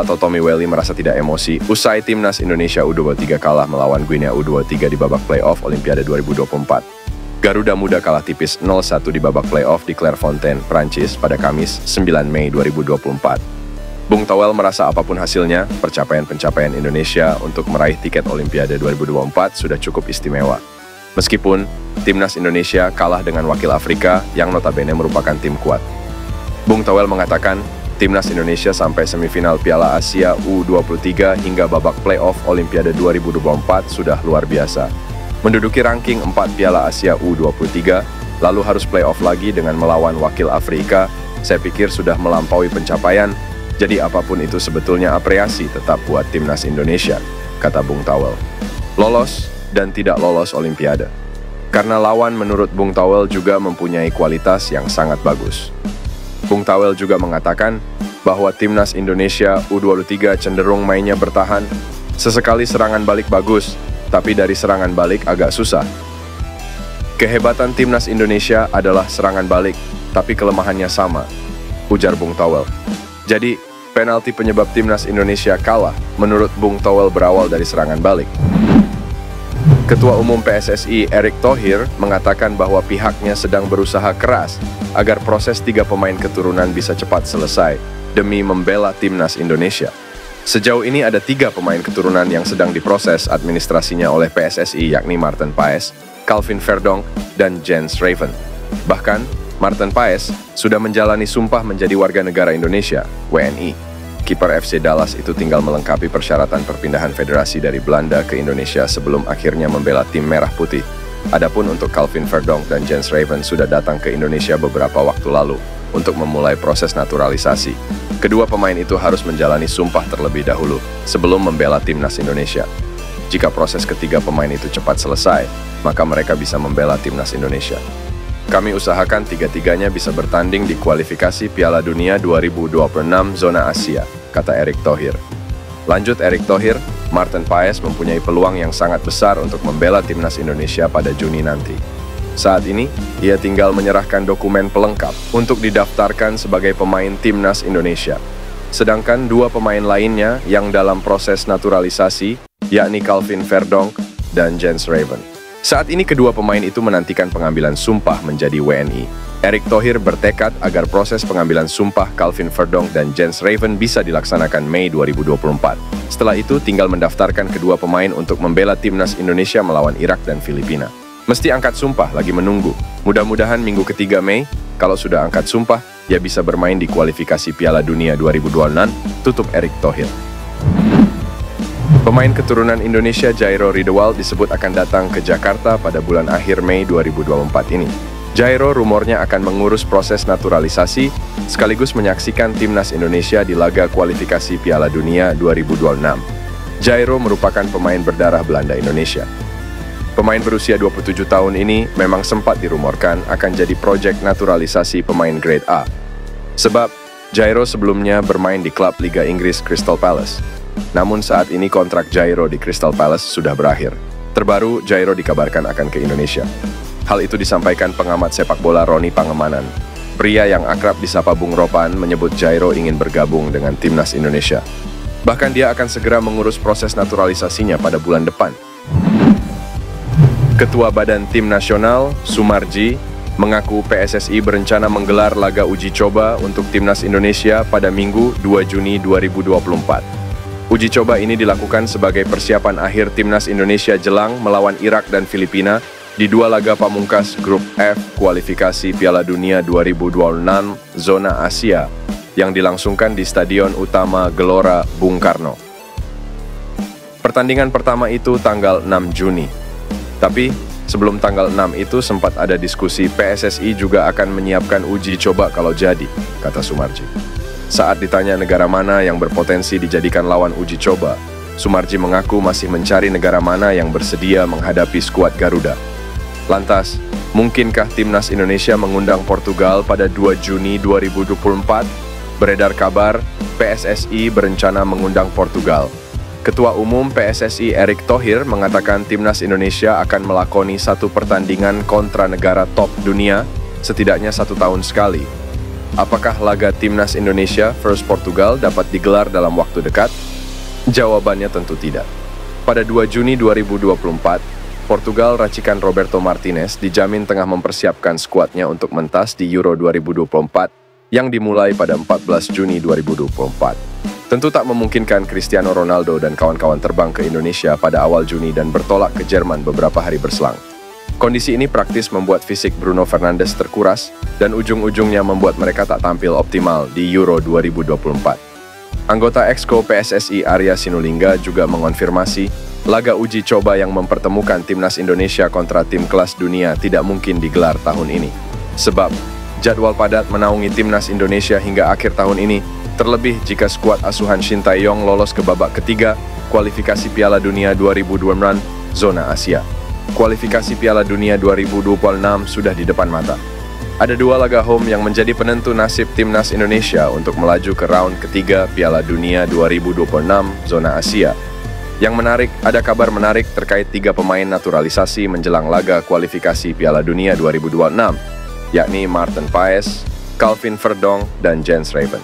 atau Tommy Welly merasa tidak emosi usai timnas Indonesia U23 kalah melawan Guinea U23 di babak playoff Olimpiade 2024. Garuda Muda kalah tipis 0-1 di babak playoff di Clairefontaine, Prancis pada Kamis 9 Mei 2024. Bung Toel merasa apapun hasilnya, pencapaian Indonesia untuk meraih tiket Olimpiade 2024 sudah cukup istimewa. Meskipun timnas Indonesia kalah dengan wakil Afrika yang notabene merupakan tim kuat. Bung Toel mengatakan, timnas Indonesia sampai semifinal Piala Asia U23 hingga babak playoff Olimpiade 2024 sudah luar biasa. Menduduki ranking 4 Piala Asia U23, lalu harus playoff lagi dengan melawan wakil Afrika, saya pikir sudah melampaui pencapaian. Jadi apapun itu sebetulnya apresiasi tetap buat timnas Indonesia, kata Bung Toel. Lolos dan tidak lolos Olimpiade. Karena lawan menurut Bung Toel juga mempunyai kualitas yang sangat bagus. Bung Toel juga mengatakan bahwa timnas Indonesia U23 cenderung mainnya bertahan, sesekali serangan balik bagus, tapi dari serangan balik agak susah. Kehebatan timnas Indonesia adalah serangan balik, tapi kelemahannya sama, ujar Bung Toel. Jadi, penalti penyebab timnas Indonesia kalah menurut Bung Toel berawal dari serangan balik. Ketua Umum PSSI Erick Thohir mengatakan bahwa pihaknya sedang berusaha keras agar proses 3 pemain keturunan bisa cepat selesai demi membela timnas Indonesia. Sejauh ini ada 3 pemain keturunan yang sedang diproses administrasinya oleh PSSI, yakni Maarten Paes, Calvin Verdonk, dan Jens Raven. Bahkan, Maarten Paes sudah menjalani sumpah menjadi warga negara Indonesia, WNI. Kiper FC Dallas itu tinggal melengkapi persyaratan perpindahan federasi dari Belanda ke Indonesia sebelum akhirnya membela tim Merah Putih. Adapun untuk Calvin Verdonk dan Jens Raven sudah datang ke Indonesia beberapa waktu lalu untuk memulai proses naturalisasi. Kedua pemain itu harus menjalani sumpah terlebih dahulu sebelum membela timnas Indonesia. Jika proses ketiga pemain itu cepat selesai, maka mereka bisa membela timnas Indonesia. Kami usahakan tiga-tiganya bisa bertanding di kualifikasi Piala Dunia 2026 zona Asia, kata Erick Thohir. Lanjut Erick Thohir, Maarten Paes mempunyai peluang yang sangat besar untuk membela timnas Indonesia pada Juni nanti. Saat ini, ia tinggal menyerahkan dokumen pelengkap untuk didaftarkan sebagai pemain timnas Indonesia. Sedangkan 2 pemain lainnya yang dalam proses naturalisasi, yakni Calvin Verdonk dan Jens Raven. Saat ini kedua pemain itu menantikan pengambilan sumpah menjadi WNI. Erick Thohir bertekad agar proses pengambilan sumpah Calvin Verdonk dan Jens Raven bisa dilaksanakan Mei 2024. Setelah itu tinggal mendaftarkan kedua pemain untuk membela timnas Indonesia melawan Irak dan Filipina. Mesti angkat sumpah, lagi menunggu. Mudah-mudahan minggu ketiga Mei, kalau sudah angkat sumpah, ia bisa bermain di kualifikasi Piala Dunia 2026, tutup Erick Thohir. Pemain keturunan Indonesia Jairo Ridewald disebut akan datang ke Jakarta pada bulan akhir Mei 2024 ini. Jairo rumornya akan mengurus proses naturalisasi sekaligus menyaksikan timnas Indonesia di laga kualifikasi Piala Dunia 2026. Jairo merupakan pemain berdarah Belanda Indonesia. Pemain berusia 27 tahun ini memang sempat dirumorkan akan jadi proyek naturalisasi pemain grade A. Sebab Jairo sebelumnya bermain di klub Liga Inggris Crystal Palace. Namun saat ini kontrak Jairo di Crystal Palace sudah berakhir. Terbaru, Jairo dikabarkan akan ke Indonesia. Hal itu disampaikan pengamat sepak bola Roni Pangemanan. Pria yang akrab disapa Bung Ropan menyebut Jairo ingin bergabung dengan timnas Indonesia. Bahkan dia akan segera mengurus proses naturalisasinya pada bulan depan. Ketua Badan Tim Nasional, Sumarji, mengaku PSSI berencana menggelar laga uji coba untuk timnas Indonesia pada Minggu 2 Juni 2024. Uji coba ini dilakukan sebagai persiapan akhir timnas Indonesia jelang melawan Irak dan Filipina di 2 laga pamungkas Grup F kualifikasi Piala Dunia 2026 zona Asia yang dilangsungkan di Stadion Utama Gelora Bung Karno. Pertandingan pertama itu tanggal 6 Juni. Tapi sebelum tanggal 6 itu sempat ada diskusi PSSI juga akan menyiapkan uji coba kalau jadi, kata Sumarji. Saat ditanya negara mana yang berpotensi dijadikan lawan uji coba, Sumarji mengaku masih mencari negara mana yang bersedia menghadapi skuad Garuda. Lantas, mungkinkah timnas Indonesia mengundang Portugal pada 2 Juni 2024? Beredar kabar, PSSI berencana mengundang Portugal. Ketua Umum PSSI Erick Thohir mengatakan timnas Indonesia akan melakoni 1 pertandingan kontra negara top dunia setidaknya 1 tahun sekali. Apakah laga Timnas Indonesia vs Portugal dapat digelar dalam waktu dekat? Jawabannya tentu tidak. Pada 2 Juni 2024, Portugal racikan Roberto Martinez dijamin tengah mempersiapkan skuadnya untuk mentas di Euro 2024 yang dimulai pada 14 Juni 2024. Tentu tak memungkinkan Cristiano Ronaldo dan kawan-kawan terbang ke Indonesia pada awal Juni dan bertolak ke Jerman beberapa hari berselang. Kondisi ini praktis membuat fisik Bruno Fernandes terkuras dan ujung-ujungnya membuat mereka tak tampil optimal di Euro 2024. Anggota Exco PSSI Arya Sinulinga juga mengonfirmasi laga uji coba yang mempertemukan Timnas Indonesia kontra tim kelas dunia tidak mungkin digelar tahun ini. Sebab jadwal padat menaungi Timnas Indonesia hingga akhir tahun ini, terlebih jika skuad asuhan Shin Tae-yong lolos ke babak ketiga kualifikasi Piala Dunia 2026 zona Asia. Kualifikasi Piala Dunia 2026 sudah di depan mata. Ada 2 laga home yang menjadi penentu nasib Timnas Indonesia untuk melaju ke round ketiga Piala Dunia 2026 zona Asia. Yang menarik, ada kabar menarik terkait 3 pemain naturalisasi menjelang laga kualifikasi Piala Dunia 2026, yakni Maarten Paes, Calvin Verdonk, dan Jens Raven.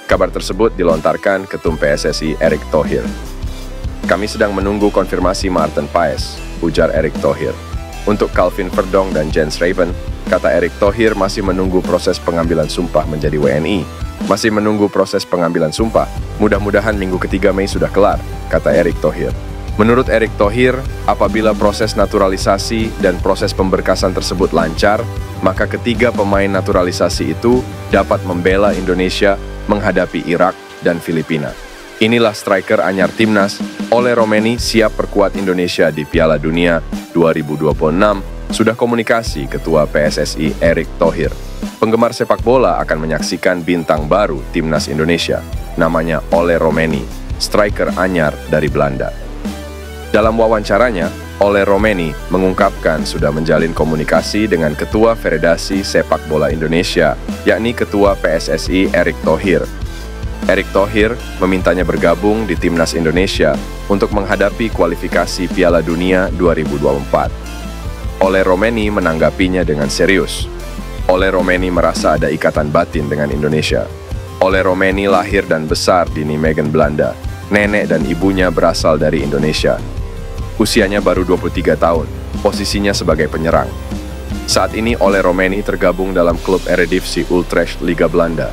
Kabar tersebut dilontarkan Ketum PSSI Erick Thohir. Kami sedang menunggu konfirmasi Maarten Paes, ujar Erick Thohir. Untuk Calvin Verdonk dan Jens Raven, kata Erick Thohir masih menunggu proses pengambilan sumpah menjadi WNI. Masih menunggu proses pengambilan sumpah. Mudah-mudahan minggu ketiga Mei sudah kelar, kata Erick Thohir. Menurut Erick Thohir, apabila proses naturalisasi dan proses pemberkasan tersebut lancar, maka ketiga pemain naturalisasi itu dapat membela Indonesia menghadapi Irak dan Filipina. Inilah striker anyar Timnas, Ole Romeni siap perkuat Indonesia di Piala Dunia 2026, sudah komunikasi Ketua PSSI Erick Thohir. Penggemar sepak bola akan menyaksikan bintang baru Timnas Indonesia, namanya Ole Romeni, striker anyar dari Belanda. Dalam wawancaranya, Ole Romeni mengungkapkan sudah menjalin komunikasi dengan Ketua Federasi Sepak Bola Indonesia, yakni Ketua PSSI Erick Thohir. Erick Thohir memintanya bergabung di Timnas Indonesia untuk menghadapi kualifikasi Piala Dunia 2024. Ole Romeni menanggapinya dengan serius. Ole Romeni merasa ada ikatan batin dengan Indonesia. Ole Romeni lahir dan besar di Nijmegen, Belanda. Nenek dan ibunya berasal dari Indonesia. Usianya baru 23 tahun, posisinya sebagai penyerang. Saat ini Ole Romeni tergabung dalam klub Eredivisie Utrecht Liga Belanda.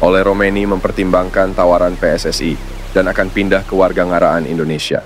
Ole Romeni mempertimbangkan tawaran PSSI dan akan pindah ke Wargangaraan Indonesia.